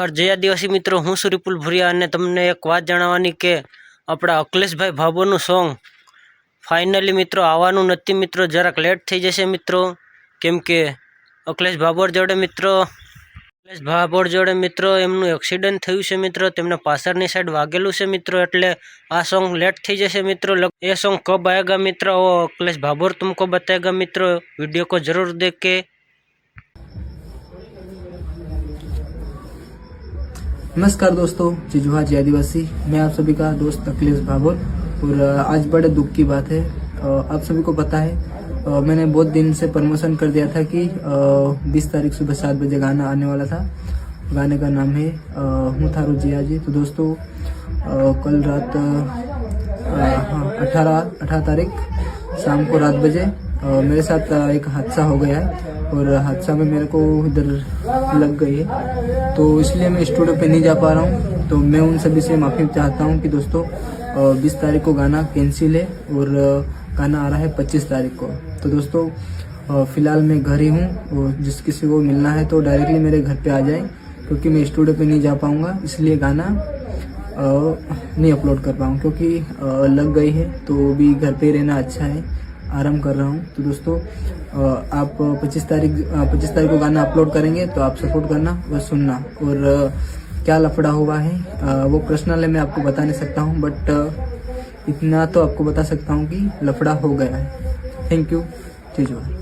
જય આદિવાસી મિત્રો, હું છું વિપુલ ભુરિયા અને તમને એક વાત જણાવવાની કે આપણા અખિલેશભાઈ ભાભોરનું સોંગ ફાઇનલી મિત્રો આવવાનું નથી મિત્રો, જરાક લેટ થઈ જશે મિત્રો, કેમ કે અખિલેશ ભાભોર જોડે મિત્રો એમનું એક્સિડન્ટ થયું છે મિત્રો, તેમને પાછળની સાઈડ વાગેલું છે મિત્રો, એટલે આ સોંગ લેટ થઈ જશે મિત્રો। ये सॉन्ग कब आएगा मित्र, वो अखिलेश भाभोर तुमको बताएगा मित्र, वीडियो को जरूर देखे। नमस्कार दोस्तों, जय जोहार जय आदिवासी। मैं आप सभी का दोस्त अखिलेश भाभोर और आज बड़े दुख की बात है। आप सभी को पता है मैंने बहुत दिन से प्रमोशन कर दिया था कि 20 तारीख सुबह 7 बजे गाना आने वाला था। गाने का नाम है हूँ थारू जिया जी। तो दोस्तों कल रात 18 तारीख शाम को रात बजे मेरे साथ एक हादसा हो गया है और हादसा में मेरे को इधर लग गई है, तो इसलिए मैं स्टूडियो पे नहीं जा पा रहा हूँ। तो मैं उन सभी से माफ़ी चाहता हूँ कि दोस्तों 20 तारीख को गाना कैंसिल है और गाना आ रहा है 25 तारीख को। तो दोस्तों फ़िलहाल मैं घर ही हूँ और जिस किसी को मिलना है तो डायरेक्टली मेरे घर पे आ जाए, क्योंकि मैं स्टूडियो पे नहीं जा पाऊँगा, इसलिए गाना नहीं अपलोड कर पाऊँ, क्योंकि लग गई है तो भी घर पे रहना अच्छा है, आराम कर रहा हूँ। तो दोस्तों आप 25 तारीख को गाना अपलोड करेंगे तो आप सपोर्ट करना और सुनना। और क्या लफड़ा हुआ है वो पर्सनल मैं आपको बता नहीं सकता हूँ, बट इतना तो आपको बता सकता हूँ कि लफड़ा हो गया है। थैंक यू, जय जोहार।